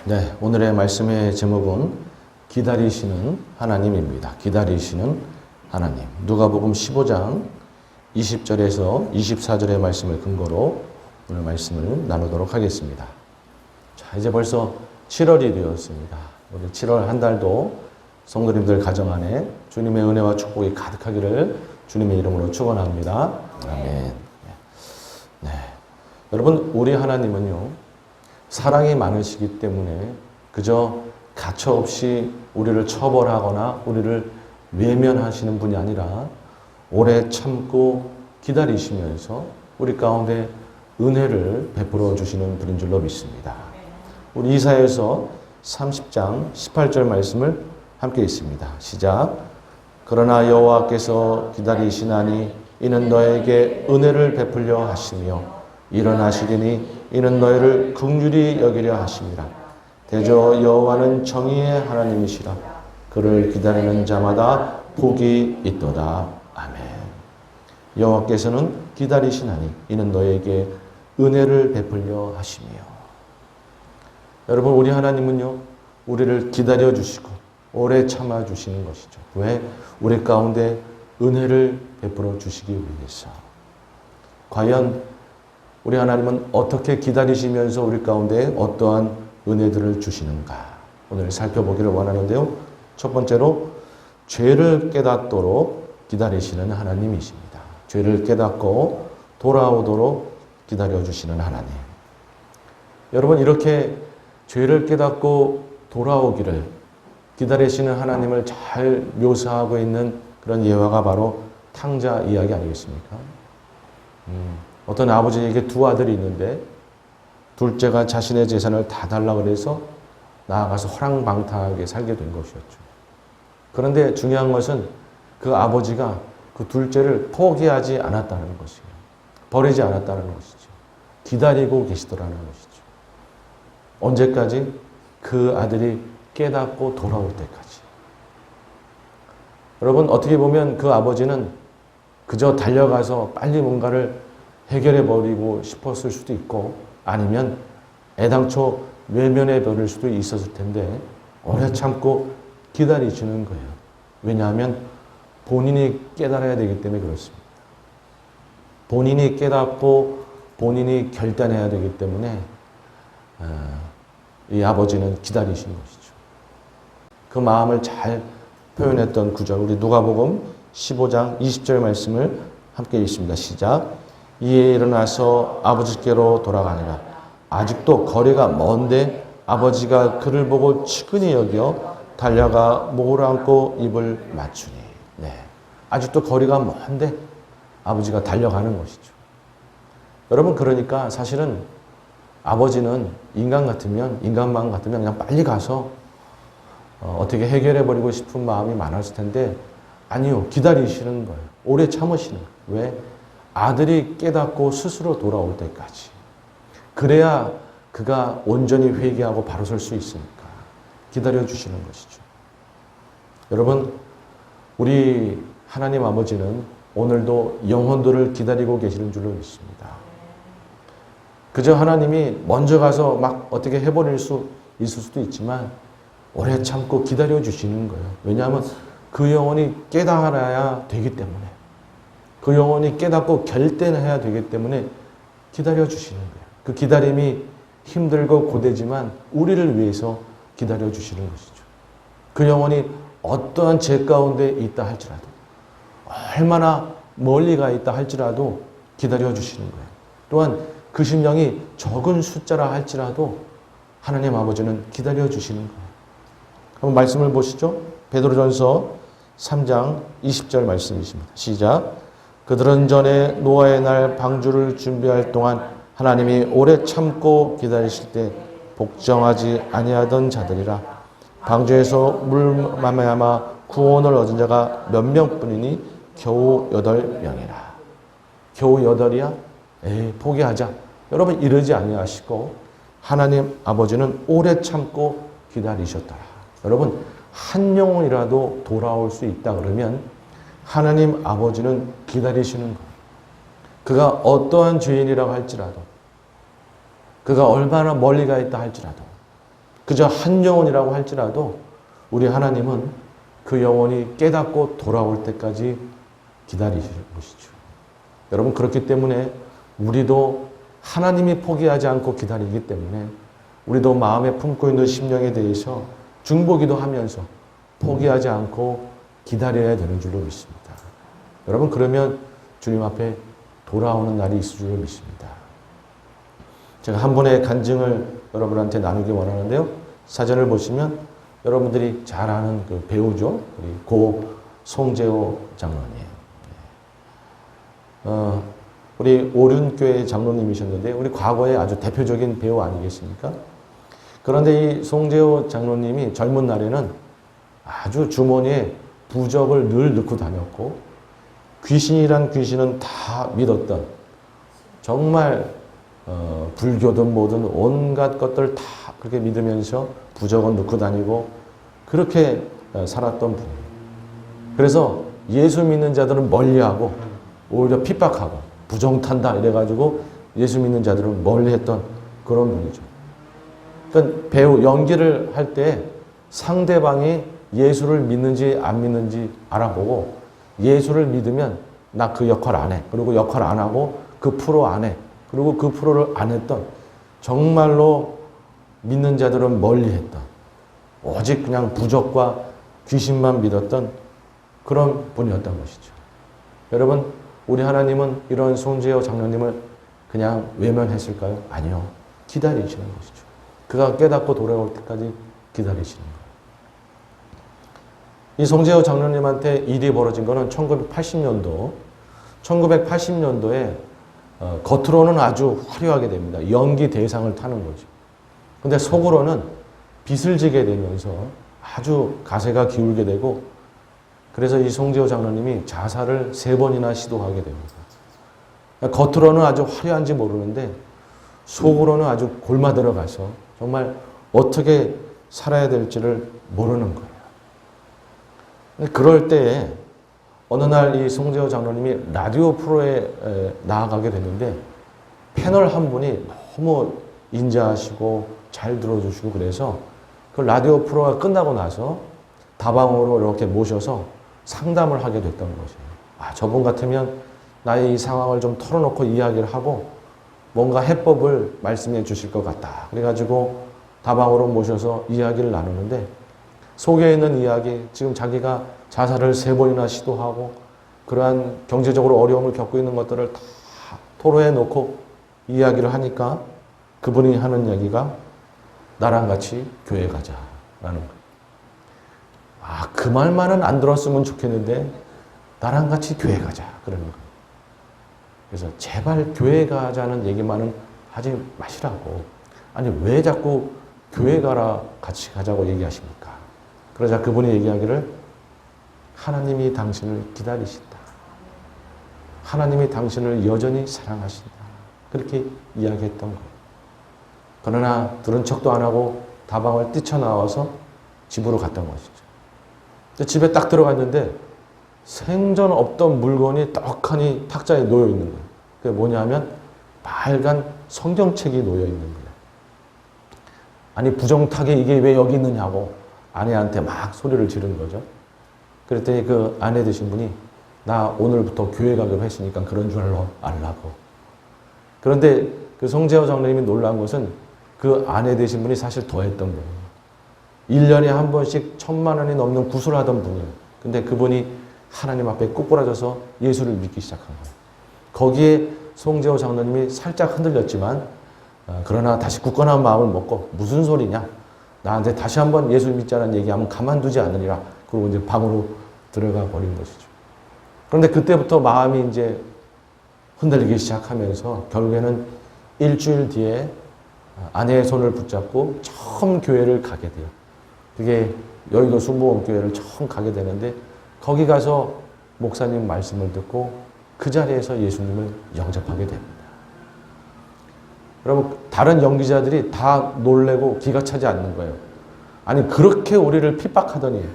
네, 오늘의 말씀의 제목은 기다리시는 하나님입니다. 기다리시는 하나님. 누가복음 15장 20절에서 24절의 말씀을 근거로 오늘 말씀을 나누도록 하겠습니다. 자, 이제 벌써 7월이 되었습니다. 우리 7월 한 달도 성도님들 가정 안에 주님의 은혜와 축복이 가득하기를 주님의 이름으로 축원합니다. 아멘. 네. 여러분, 우리 하나님은요, 사랑이 많으시기 때문에 그저 가차없이 우리를 처벌하거나 우리를 외면하시는 분이 아니라 오래 참고 기다리시면서 우리 가운데 은혜를 베풀어 주시는 분인 줄로 믿습니다. 우리 이사야서 30장 18절 말씀을 함께 읽습니다. 시작. 그러나 여호와께서 기다리시나니 이는 너에게 은혜를 베풀려 하시며 일어나시리니 이는 너희를 긍휼히 여기려 하심이라. 대저 여호와는 정의의 하나님이시라. 그를 기다리는 자마다 복이 있도다. 아멘. 여호와께서는 기다리시나니 이는 너에게 은혜를 베풀려 하시며. 여러분, 우리 하나님은요, 우리를 기다려 주시고 오래 참아 주시는 것이죠. 왜? 우리 가운데 은혜를 베풀어 주시기 위해서. 과연 우리 하나님은 어떻게 기다리시면서 우리 가운데 어떠한 은혜들을 주시는가? 오늘 살펴보기를 원하는데요. 첫 번째로 죄를 깨닫도록 기다리시는 하나님이십니다. 죄를 깨닫고 돌아오도록 기다려주시는 하나님. 여러분, 이렇게 죄를 깨닫고 돌아오기를 기다리시는 하나님을 잘 묘사하고 있는 그런 예화가 바로 탕자 이야기 아니겠습니까? 어떤 아버지에게 두 아들이 있는데 둘째가 자신의 재산을 다 달라고 해서 나아가서 호랑방탕하게 살게 된 것이었죠. 그런데 중요한 것은 그 아버지가 그 둘째를 포기하지 않았다는 것이에요. 버리지 않았다는 것이죠. 기다리고 계시더라는 것이죠. 언제까지? 그 아들이 깨닫고 돌아올 때까지. 여러분, 어떻게 보면 그 아버지는 그저 달려가서 빨리 뭔가를 해결해버리고 싶었을 수도 있고 아니면 애당초 외면해버릴 수도 있었을 텐데 오래 참고 기다리시는 거예요. 왜냐하면 본인이 깨달아야 되기 때문에 그렇습니다. 본인이 깨닫고 본인이 결단해야 되기 때문에 이 아버지는 기다리신 것이죠. 그 마음을 잘 표현했던 구절, 우리 누가복음 15장 20절 말씀을 함께 읽습니다. 시작. 이에 일어나서 아버지께로 돌아가니라. 아직도 거리가 먼데 아버지가 그를 보고 측은히 여겨 달려가 목을 안고 입을 맞추니. 네. 아직도 거리가 먼데 아버지가 달려가는 것이죠. 여러분, 그러니까 사실은 아버지는 인간 같으면, 인간 마음 같으면 그냥 빨리 가서 어떻게 해결해버리고 싶은 마음이 많았을 텐데 아니요. 기다리시는 거예요. 오래 참으시는 거예요. 왜? 아들이 깨닫고 스스로 돌아올 때까지. 그래야 그가 온전히 회개하고 바로 설 수 있으니까 기다려주시는 것이죠. 여러분, 우리 하나님 아버지는 오늘도 영혼들을 기다리고 계시는 줄로 믿습니다. 그저 하나님이 먼저 가서 막 어떻게 해버릴 수 있을 수도 있지만 오래 참고 기다려주시는 거예요. 왜냐하면 그 영혼이 깨달아야 되기 때문에. 그 영혼이 깨닫고 결단해야 되기 때문에 기다려주시는 거예요. 그 기다림이 힘들고 고되지만 우리를 위해서 기다려주시는 것이죠. 그 영혼이 어떠한 죄 가운데 있다 할지라도, 얼마나 멀리 가 있다 할지라도 기다려주시는 거예요. 또한 그 심령이 적은 숫자라 할지라도 하나님 아버지는 기다려주시는 거예요. 한번 말씀을 보시죠. 베드로전서 3장 20절 말씀이십니다. 시작. 그들은 전에 노아의 날 방주를 준비할 동안 하나님이 오래 참고 기다리실 때 복종하지 아니하던 자들이라. 방주에서 물 말미암아 구원을 얻은 자가 몇 명뿐이니 겨우 8명이라. 겨우 8이야? 에이, 포기하자. 여러분, 이러지 아니하시고 하나님 아버지는 오래 참고 기다리셨더라. 여러분, 한 영혼이라도 돌아올 수 있다 그러면 하나님 아버지는 기다리시는 거예요. 그가 어떠한 죄인이라고 할지라도, 그가 얼마나 멀리 가 있다 할지라도, 그저 한 영혼이라고 할지라도 우리 하나님은 그 영혼이 깨닫고 돌아올 때까지 기다리시는 것이죠. 여러분, 그렇기 때문에 우리도 하나님이 포기하지 않고 기다리기 때문에 우리도 마음에 품고 있는 심령에 대해서 중보기도 하면서 포기하지 않고 기다려야 되는 줄로 믿습니다. 여러분, 그러면 주님 앞에 돌아오는 날이 있을 줄로 믿습니다. 제가 한 분의 간증을 여러분한테 나누기 원하는데요. 사전을 보시면 여러분들이 잘 아는 그 배우죠. 우리 고 송재호 장로님. 우리 오륜교회 장로님이셨는데 우리 과거에 아주 대표적인 배우 아니겠습니까? 그런데 이 송재호 장로님이 젊은 날에는 아주 주머니에 부적을 늘 넣고 다녔고 귀신이란 귀신은 다 믿었던 정말 불교든 뭐든 온갖 것들 다 그렇게 믿으면서 부적은 넣고 다니고 그렇게 살았던 분이에요. 그래서 예수 믿는 자들은 멀리하고 오히려 핍박하고 부정탄다 이래가지고 예수 믿는 자들은 멀리했던 그런 분이죠. 그러니까 배우 연기를 할 때 상대방이 예수를 믿는지 안 믿는지 알아보고 예수를 믿으면 나 그 역할 안 해. 그리고 역할 안 하고 그 프로 안 해. 그리고 그 프로를 안 했던 정말로 믿는 자들은 멀리했던 오직 그냥 부적과 귀신만 믿었던 그런 분이었던 것이죠. 여러분, 우리 하나님은 이런 송재호 장로님을 그냥 외면했을까요? 아니요. 기다리시는 것이죠. 그가 깨닫고 돌아올 때까지 기다리시는 거예요. 이 송재호 장로님한테 일이 벌어진 거는 1980년도에 겉으로는 아주 화려하게 됩니다. 연기 대상을 타는 거죠. 근데 속으로는 빚을 지게 되면서 아주 가세가 기울게 되고 그래서 이 송재호 장로님이 자살을 3번이나 시도하게 됩니다. 겉으로는 아주 화려한지 모르는데 속으로는 아주 골마 들어가서 정말 어떻게 살아야 될지를 모르는 거예요. 그럴 때에 어느 날 이 송재호 장로님이 라디오 프로에 나아가게 됐는데 패널 한 분이 너무 인자하시고 잘 들어주시고 그래서 그 라디오 프로가 끝나고 나서 다방으로 이렇게 모셔서 상담을 하게 됐던 거죠. 아, 저분 같으면 나의 이 상황을 좀 털어놓고 이야기를 하고 뭔가 해법을 말씀해 주실 것 같다. 그래가지고 다방으로 모셔서 이야기를 나누는데 속에 있는 이야기, 지금 자기가 자살을 3번이나 시도하고 그러한 경제적으로 어려움을 겪고 있는 것들을 다 토로해 놓고 이야기를 하니까 그분이 하는 이야기가 나랑 같이 교회 가자라는 거예요. 아, 그 말만은 안 들었으면 좋겠는데 나랑 같이 교회 가자 그러는 거예요. 그래서 제발 교회 가자는 얘기만은 하지 마시라고. 아니 왜 자꾸 교회 가라 같이 가자고 얘기하십니까? 그러자 그분이 얘기하기를 하나님이 당신을 기다리신다. 하나님이 당신을 여전히 사랑하신다. 그렇게 이야기했던 거예요. 그러나 들은 척도 안 하고 다방을 뛰쳐나와서 집으로 갔던 것이죠. 집에 딱 들어갔는데 생전 없던 물건이 떡하니 탁자에 놓여 있는 거예요. 그게 뭐냐면 빨간 성경책이 놓여 있는 거예요. 아니 부정타게 이게 왜 여기 있느냐고 아내한테 막 소리를 지른 거죠. 그랬더니 그 아내 되신 분이 나 오늘부터 교회 가기로 했으니까 그런 줄 알라고. 그런데 그 송재호 장로님이 놀란 것은 그 아내 되신 분이 사실 더 했던 거예요. 1년에 한 번씩 1,000만 원이 넘는 구슬을 하던 분이에요. 근데 그분이 하나님 앞에 꼬꾸라져서 예수를 믿기 시작한 거예요. 거기에 송재호 장로님이 살짝 흔들렸지만 그러나 다시 굳건한 마음을 먹고 무슨 소리냐. 나한테 다시 한번 예수 믿자는 얘기하면 가만두지 않으리라. 그리고 이제 방으로 들어가 버린 것이죠. 그런데 그때부터 마음이 이제 흔들리기 시작하면서 결국에는 일주일 뒤에 아내의 손을 붙잡고 처음 교회를 가게 돼요. 그게 여의도 순복음교회를 처음 가게 되는데 거기 가서 목사님 말씀을 듣고 그 자리에서 예수님을 영접하게 됩니다. 여러분, 다른 연기자들이 다 놀래고 기가 차지 않는 거예요. 아니 그렇게 우리를 핍박하더니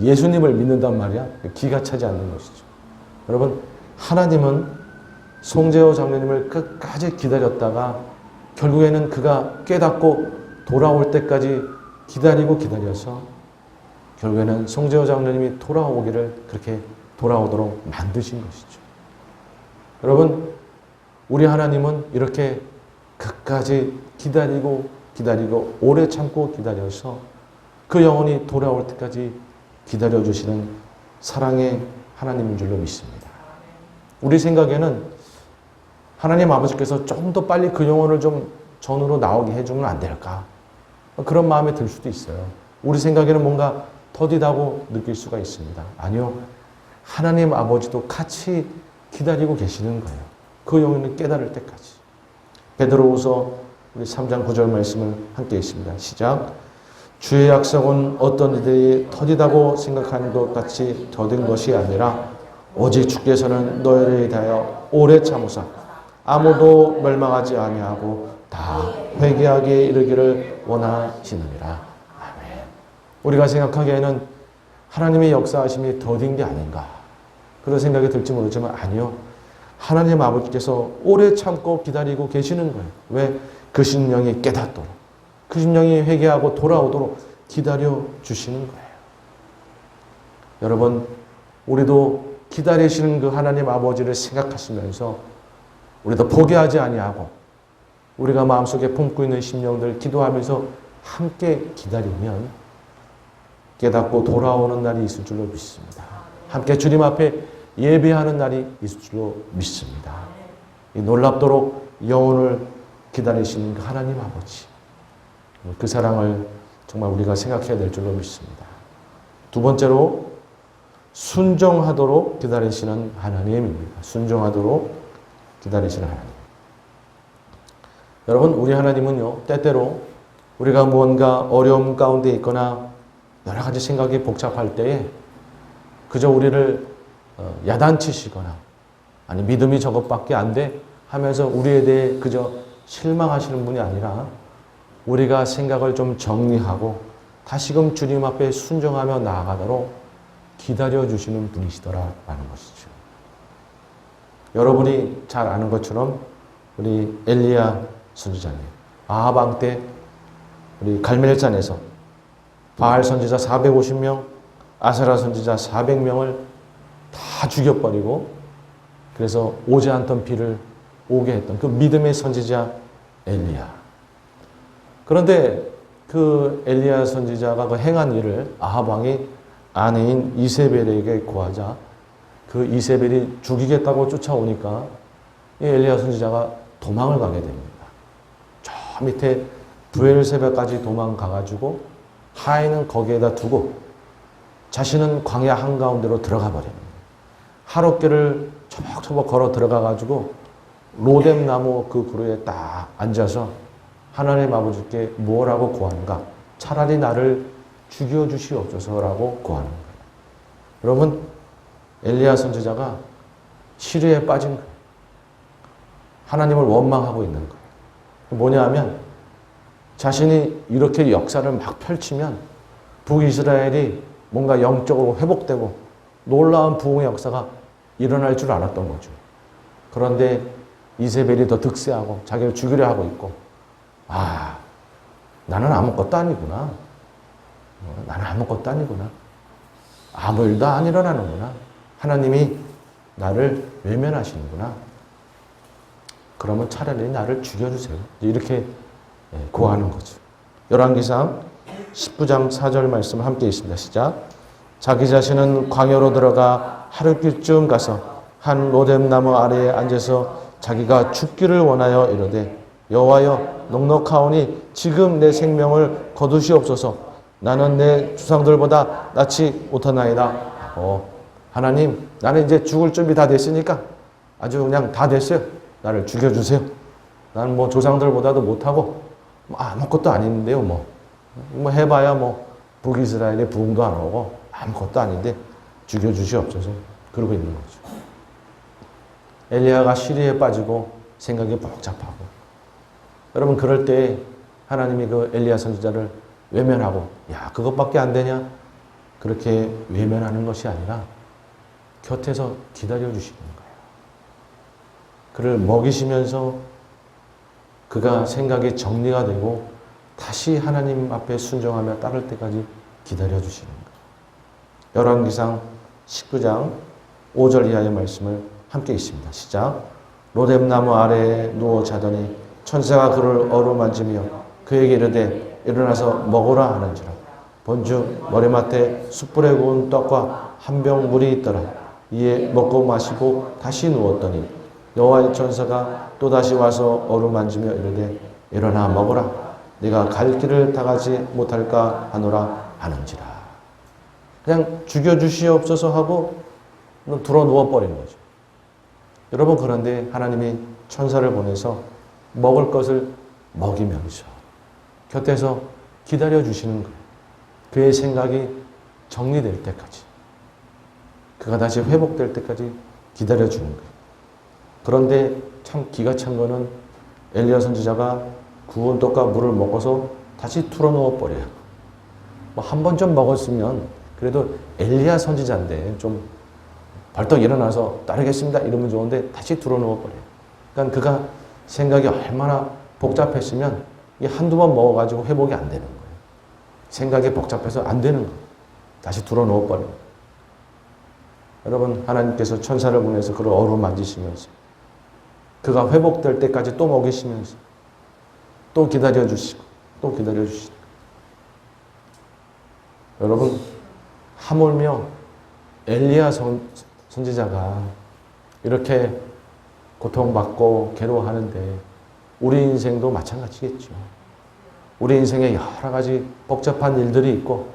예수님을 믿는단 말이야. 기가 차지 않는 것이죠. 여러분, 하나님은 송재호 장로님을 끝까지 기다렸다가 결국에는 그가 깨닫고 돌아올 때까지 기다리고 기다려서 결국에는 송재호 장로님이 돌아오기를 그렇게 돌아오도록 만드신 것이죠. 여러분, 우리 하나님은 이렇게 끝까지 기다리고 기다리고 오래 참고 기다려서 그 영혼이 돌아올 때까지 기다려주시는 사랑의 하나님인 줄로 믿습니다. 우리 생각에는 하나님 아버지께서 조금 더 빨리 그 영혼을 좀 전으로 나오게 해주면 안 될까? 그런 마음이 들 수도 있어요. 우리 생각에는 뭔가 더디다고 느낄 수가 있습니다. 아니요. 하나님 아버지도 같이 기다리고 계시는 거예요. 그 영혼을 깨달을 때까지. 베드로후서 우리 3장 9절 말씀을 함께 읽습니다. 시작. 주의 약속은 어떤 이들이 더디다고 생각하는 것 같이 더딘 것이 아니라 오직 주께서는 너희를 위하여 오래 참으사 아무도 멸망하지 아니하고 다 회개하게 이르기를 원하시느니라. 아멘. 우리가 생각하기에는 하나님의 역사하심이 더딘 게 아닌가 그런 생각이 들지 모르지만 아니요. 하나님 아버지께서 오래 참고 기다리고 계시는 거예요. 왜? 그 심령이 깨닫도록 그 심령이 회개하고 돌아오도록 기다려 주시는 거예요. 여러분, 우리도 기다리시는 그 하나님 아버지를 생각하시면서 우리도 포기하지 아니하고 우리가 마음속에 품고 있는 심령들 기도하면서 함께 기다리면 깨닫고 돌아오는 날이 있을 줄로 믿습니다. 함께 주님 앞에 예배하는 날이 있을 줄로 믿습니다. 이 놀랍도록 영혼을 기다리시는 그 하나님 아버지, 그 사랑을 정말 우리가 생각해야 될 줄로 믿습니다. 두 번째로 순종하도록 기다리시는 하나님입니다. 순종하도록 기다리시는 하나님. 여러분, 우리 하나님은요, 때때로 우리가 뭔가 어려움 가운데 있거나 여러 가지 생각이 복잡할 때에 그저 우리를 야단치시거나 아니 믿음이 저것밖에 안 돼 하면서 우리에 대해 그저 실망하시는 분이 아니라 우리가 생각을 좀 정리하고 다시금 주님 앞에 순종하며 나아가도록 기다려주시는 분이시더라라는 것이죠. 여러분이 잘 아는 것처럼 우리 엘리야 선지자님, 아합 왕 때 우리 갈멜산에서 바알 선지자 450명, 아세라 선지자 400명을 다 죽여버리고 그래서 오지 않던 비를 오게 했던 그 믿음의 선지자 엘리야. 그런데 그 엘리야 선지자가 그 행한 일을 아합 왕이 아내인 이세벨에게 고하자 그 이세벨이 죽이겠다고 쫓아오니까 이 엘리야 선지자가 도망을 가게 됩니다. 저 밑에 브엘세바까지 도망가가지고 하인은 거기에다 두고 자신은 광야 한가운데로 들어가 버립니다. 하룻길을 초박초박 걸어 들어가가지고 로뎀 나무 그 그루에 딱 앉아서 하나님 아버지께 뭐라고 구하는가? 차라리 나를 죽여주시옵소서라고 구하는 거예요. 여러분, 엘리야 선지자가 시리에 빠진 거예요. 하나님을 원망하고 있는 거예요. 뭐냐 하면 자신이 이렇게 역사를 막 펼치면 북이스라엘이 뭔가 영적으로 회복되고 놀라운 부흥의 역사가 일어날 줄 알았던 거죠. 그런데 이세벨이 더 득세하고 자기를 죽이려 하고 있고 아, 나는 아무것도 아니구나. 나는 아무것도 아니구나. 아무 일도 안 일어나는구나. 하나님이 나를 외면하시는구나. 그러면 차라리 나를 죽여주세요. 이렇게 고하는 거죠. 열왕기상 19장 4절 말씀 함께 있습니다. 시작. 자기 자신은 광야로 들어가 하룻길쯤 가서 한 로뎀나무 아래에 앉아서 자기가 죽기를 원하여 이르되 여호와여 넉넉하오니 지금 내 생명을 거두시옵소서. 나는 내 주상들보다 낫지 못하나이다. 하나님, 나는 이제 죽을 준비 다 됐으니까 아주 그냥 다 됐어요. 나를 죽여주세요. 나는 뭐 조상들보다도 못하고 아무것도 아닌데요. 뭐 해봐야 뭐 북이스라엘에 부흥도 안 오고 아무것도 아닌데 죽여주시옵소서. 그러고 있는 거죠. 엘리야가 시리에 빠지고 생각이 복잡하고 여러분 그럴 때 하나님이 그 엘리야 선지자를 외면하고 야 그것밖에 안 되냐? 그렇게 외면하는 것이 아니라 곁에서 기다려주시는 거예요. 그를 먹이시면서 그가 생각이 정리가 되고 다시 하나님 앞에 순종하며 따를 때까지 기다려주시는 거예요. 열왕기상 19장 5절 이하의 말씀을 함께 읽습니다. 시작. 로뎀나무 아래에 누워 자더니 천사가 그를 어루만지며 그에게 이르되 일어나서 먹으라 하는지라. 본즉 머리맡에 숯불에 구운 떡과 한 병 물이 있더라. 이에 먹고 마시고 다시 누웠더니 여호와의 천사가 또다시 와서 어루만지며 이르되 일어나 먹으라. 네가 갈 길을 다 가지 못할까 하노라 하는지라. 그냥 죽여주시옵소서 하고 들어 누워버리는 거죠. 여러분, 그런데 하나님이 천사를 보내서 먹을 것을 먹이면서 곁에서 기다려주시는 거예요. 그의 생각이 정리될 때까지, 그가 다시 회복될 때까지 기다려주는 거예요. 그런데 참 기가 찬 거는 엘리야 선지자가 구운 떡과 물을 먹어서 다시 틀어놓아 버려요. 한 번 좀 먹었으면 그래도 엘리야 선지자인데 좀 벌떡 일어나서 따르겠습니다 이러면 좋은데 다시 틀어놓아 버려요. 그러니까 그가 생각이 얼마나 복잡했으면 이 한두 번 먹어가지고 회복이 안 되는 거예요. 생각이 복잡해서 안 되는 거예요. 다시 틀어놓아 버려요. 여러분, 하나님께서 천사를 보내서 그를 어루만지시면서 그가 회복될 때까지 또 먹이시면서 또 기다려주시고 또 기다려주시고. 여러분, 하물며 엘리야 선지자가 이렇게 고통받고 괴로워하는데 우리 인생도 마찬가지겠죠. 우리 인생에 여러 가지 복잡한 일들이 있고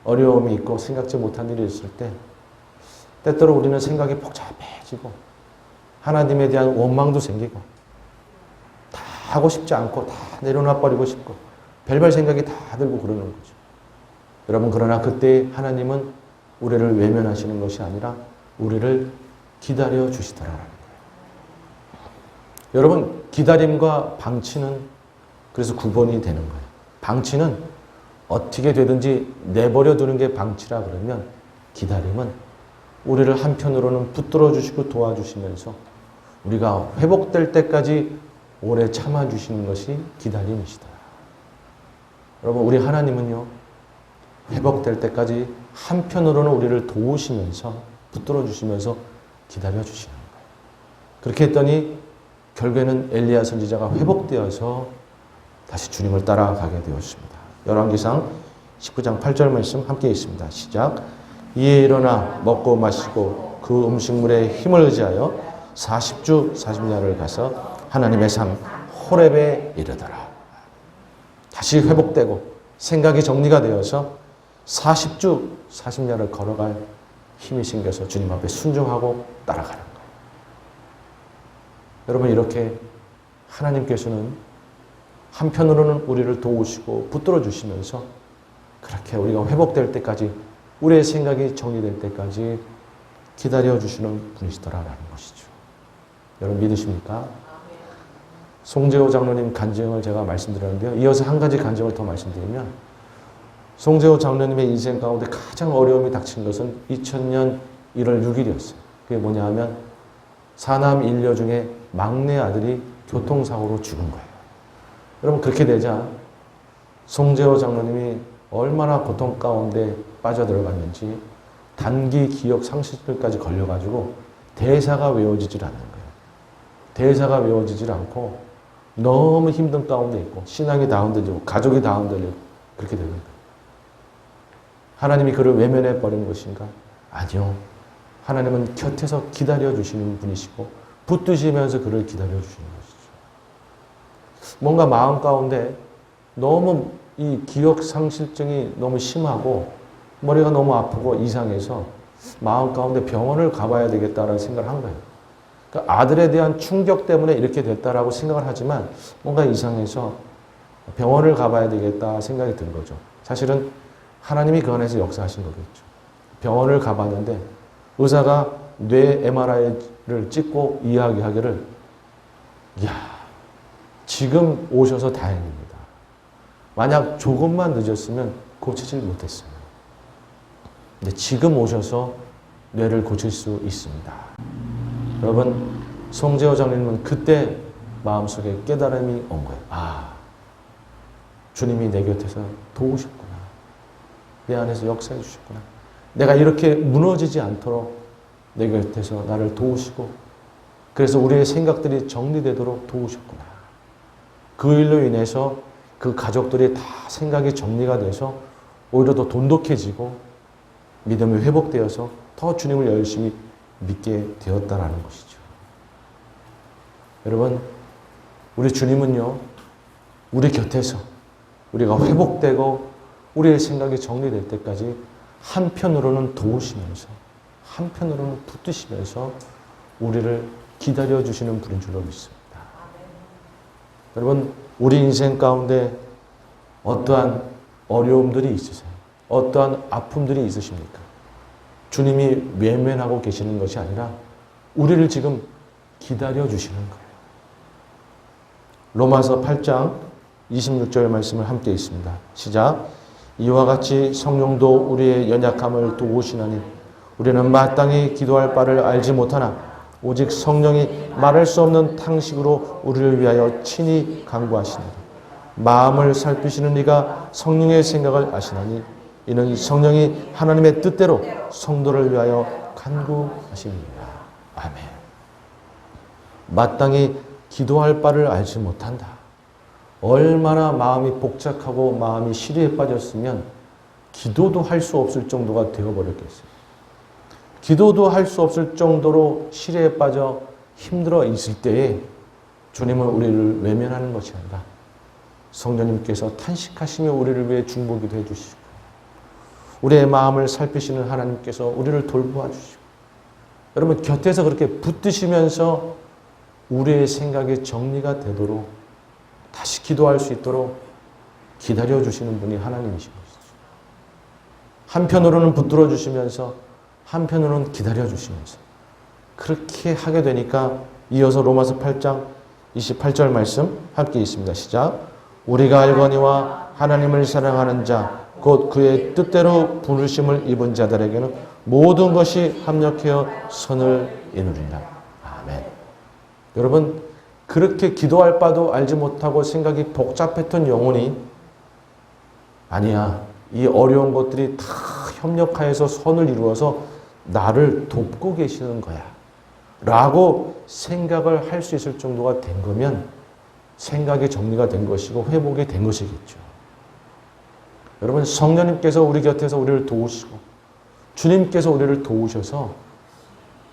어려움이 있고 생각지 못한 일이 있을 때 때때로 우리는 생각이 복잡해지고 하나님에 대한 원망도 생기고 다 하고 싶지 않고 다 내려놔버리고 싶고 별별 생각이 다 들고 그러는 거죠. 여러분, 그러나 그때 하나님은 우리를 외면하시는 것이 아니라 우리를 기다려 주시더라라는 거예요. 여러분, 기다림과 방치는 그래서 구분이 되는 거예요. 방치는 어떻게 되든지 내버려 두는 게 방치라 그러면, 기다림은 우리를 한편으로는 붙들어 주시고 도와주시면서 우리가 회복될 때까지 오래 참아주시는 것이 기다림이시다. 여러분, 우리 하나님은요, 회복될 때까지 한편으로는 우리를 도우시면서 붙들어 주시면서 기다려 주시는 거예요. 그렇게 했더니 결국에는 엘리야 선지자가 회복되어서 다시 주님을 따라가게 되었습니다. 열왕기상 19장 8절 말씀 함께 있습니다. 시작. 이에 일어나 먹고 마시고 그 음식물에 힘을 의지하여 40주 40야를 가서 하나님의 산 호렙에 이르더라. 다시 회복되고 생각이 정리가 되어서 40주 40야를 걸어갈 힘이 생겨서 주님 앞에 순종하고 따라가는 거예요. 여러분, 이렇게 하나님께서는 한편으로는 우리를 도우시고 붙들어 주시면서 그렇게 우리가 회복될 때까지, 우리의 생각이 정리될 때까지 기다려 주시는 분이시더라라는 것이죠. 여러분, 믿으십니까? 송재호 장로님 간증을 제가 말씀드렸는데요. 이어서 한 가지 간증을 더 말씀드리면, 송재호 장로님의 인생 가운데 가장 어려움이 닥친 것은 2000년 1월 6일이었어요. 그게 뭐냐 하면 사남 일녀 중에 막내 아들이 교통사고로 죽은 거예요. 여러분, 그렇게 되자 송재호 장로님이 얼마나 고통 가운데 빠져들어갔는지 단기 기억 상실증까지 걸려가지고 대사가 외워지질 않는 거예요. 대사가 외워지질 않고 너무 힘든 가운데 있고 신앙이 다운되고 가족이 다운되고 그렇게 되는 거예요. 하나님이 그를 외면해 버린 것인가? 아니요. 하나님은 곁에서 기다려주시는 분이시고 붙드시면서 그를 기다려주시는 것이죠. 뭔가 마음 가운데 너무 이 기억 상실증이 너무 심하고 머리가 너무 아프고 이상해서 마음 가운데 병원을 가봐야 되겠다라는 생각을 한 거예요. 그러니까 아들에 대한 충격 때문에 이렇게 됐다라고 생각을 하지만 뭔가 이상해서 병원을 가봐야 되겠다 생각이 든 거죠. 사실은 하나님이 그 안에서 역사하신 거겠죠. 병원을 가봤는데 의사가 뇌 MRI를 찍고 이야기하기를, 이야, 지금 오셔서 다행입니다. 만약 조금만 늦었으면 고치질 못했어요. 근데 지금 오셔서 뇌를 고칠 수 있습니다. 여러분, 송재호 장로님은 그때 마음속에 깨달음이 온 거예요. 아, 주님이 내 곁에서 도우셨구나. 내 안에서 역사해 주셨구나. 내가 이렇게 무너지지 않도록 내 곁에서 나를 도우시고 그래서 우리의 생각들이 정리되도록 도우셨구나. 그 일로 인해서 그 가족들이 다 생각이 정리가 돼서 오히려 더 돈독해지고 믿음이 회복되어서 더 주님을 열심히 믿게 되었다라는 것이죠. 여러분, 우리 주님은요, 우리 곁에서 우리가 회복되고 우리의 생각이 정리될 때까지 한편으로는 도우시면서 한편으로는 붙드시면서 우리를 기다려주시는 분인 줄로 믿습니다. 여러분, 우리 인생 가운데 어떠한 어려움들이 있으세요? 어떠한 아픔들이 있으십니까? 주님이 외면하고 계시는 것이 아니라 우리를 지금 기다려주시는 거예요. 로마서 8장 26절 말씀을 함께 있습니다. 시작. 이와 같이 성령도 우리의 연약함을 도우시나니 우리는 마땅히 기도할 바를 알지 못하나 오직 성령이 말할 수 없는 탕식으로 우리를 위하여 친히 간구하시나니 마음을 살피시는 이가 성령의 생각을 아시나니 이는 성령이 하나님의 뜻대로 성도를 위하여 간구하십니다. 아멘. 마땅히 기도할 바를 알지 못한다. 얼마나 마음이 복잡하고 마음이 시리에 빠졌으면 기도도 할 수 없을 정도가 되어버렸겠어요. 기도도 할 수 없을 정도로 시리에 빠져 힘들어 있을 때에 주님은 우리를 외면하는 것이 아니라 성령님께서 탄식하시며 우리를 위해 중보기도 해주시고 우리의 마음을 살피시는 하나님께서 우리를 돌보아 주시고 여러분 곁에서 그렇게 붙드시면서 우리의 생각이 정리가 되도록 다시 기도할 수 있도록 기다려주시는 분이 하나님이신 것이죠. 한편으로는 붙들어 주시면서 한편으로는 기다려 주시면서 그렇게 하게 되니까 이어서 로마서 8장 28절 말씀 함께 있습니다. 시작. 우리가 알거니와 하나님을 사랑하는 자 곧 그의 뜻대로 부르심을 입은 자들에게는 모든 것이 합력하여 선을 이루리라. 아멘. 여러분 그렇게 기도할 바도 알지 못하고 생각이 복잡했던 영혼이 아니야. 이 어려운 것들이 다 협력하여서 선을 이루어서 나를 돕고 계시는 거야. 라고 생각을 할 수 있을 정도가 된 거면 생각이 정리가 된 것이고 회복이 된 것이겠죠. 여러분 성령님께서 우리 곁에서 우리를 도우시고 주님께서 우리를 도우셔서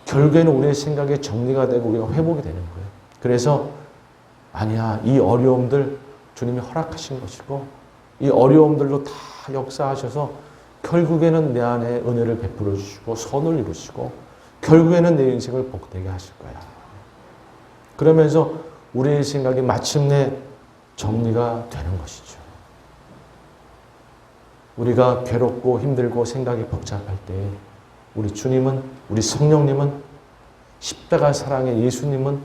결국에는 우리의 생각이 정리가 되고 우리가 회복이 되는 거예요. 그래서 아니야. 이 어려움들 주님이 허락하신 것이고 이 어려움들로 다 역사하셔서 결국에는 내 안에 은혜를 베풀어 주시고 선을 이루시고 결국에는 내 인생을 복되게 하실 거야. 그러면서 우리의 생각이 마침내 정리가 되는 것이죠. 우리가 괴롭고 힘들고 생각이 복잡할 때 우리 주님은 우리 성령님은 십자가 사랑의 예수님은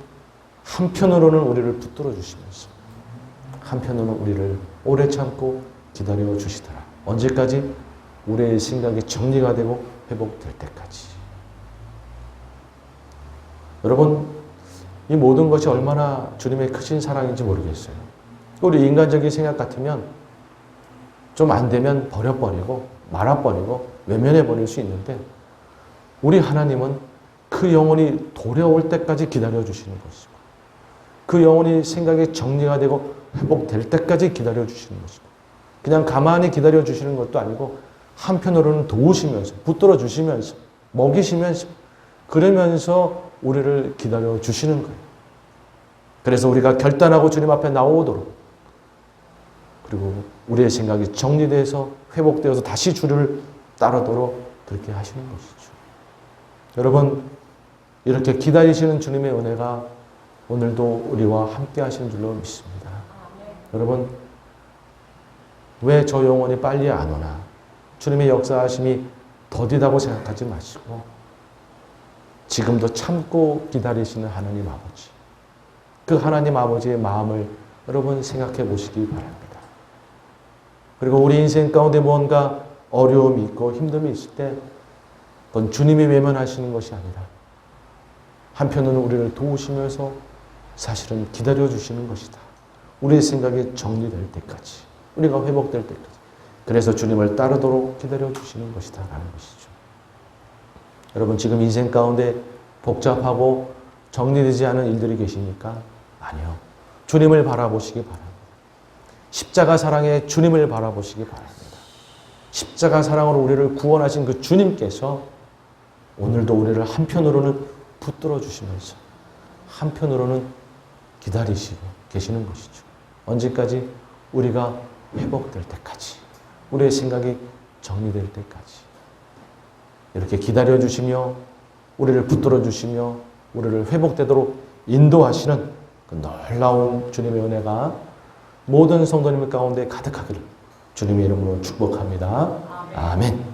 한편으로는 우리를 붙들어 주시면서 한편으로는 우리를 오래 참고 기다려 주시더라. 언제까지? 우리의 생각이 정리가 되고 회복될 때까지. 여러분 이 모든 것이 얼마나 주님의 크신 사랑인지 모르겠어요. 우리 인간적인 생각 같으면 좀 안 되면 버려버리고 말아버리고 외면해버릴 수 있는데 우리 하나님은 그 영혼이 돌아올 때까지 기다려주시는 것이고 그 영혼이 생각이 정리가 되고 회복될 때까지 기다려주시는 것이고 그냥 가만히 기다려주시는 것도 아니고 한편으로는 도우시면서 붙들어 주시면서 먹이시면서 그러면서 우리를 기다려주시는 거예요. 그래서 우리가 결단하고 주님 앞에 나오도록 그리고 우리의 생각이 정리돼서 회복되어서 다시 주를 따르도록 그렇게 하시는 것이죠. 여러분 이렇게 기다리시는 주님의 은혜가 오늘도 우리와 함께 하시는 줄로 믿습니다. 여러분 왜 저 영혼이 빨리 안 오나 주님의 역사하심이 더디다고 생각하지 마시고 지금도 참고 기다리시는 하나님 아버지 그 하나님 아버지의 마음을 여러분 생각해 보시기 바랍니다. 그리고 우리 인생 가운데 뭔가 어려움이 있고 힘듦이 있을 때 그건 주님이 외면하시는 것이 아니라 한편으로는 우리를 도우시면서 사실은 기다려주시는 것이다. 우리의 생각이 정리될 때까지 우리가 회복될 때까지. 그래서 주님을 따르도록 기다려 주시는 것이다라는 것이죠. 여러분 지금 인생 가운데 복잡하고 정리되지 않은 일들이 계십니까? 아니요. 주님을 바라보시기 바랍니다. 십자가 사랑의 주님을 바라보시기 바랍니다. 십자가 사랑으로 우리를 구원하신 그 주님께서 오늘도 우리를 한편으로는 붙들어 주시면서 한편으로는 기다리시고 계시는 것이죠. 언제까지? 우리가 회복될 때까지. 우리의 생각이 정리될 때까지. 이렇게 기다려 주시며 우리를 붙들어 주시며 우리를 회복되도록 인도하시는 그 놀라운 주님의 은혜가 모든 성도님 가운데 가득하기를 주님의 이름으로 축복합니다. 아멘.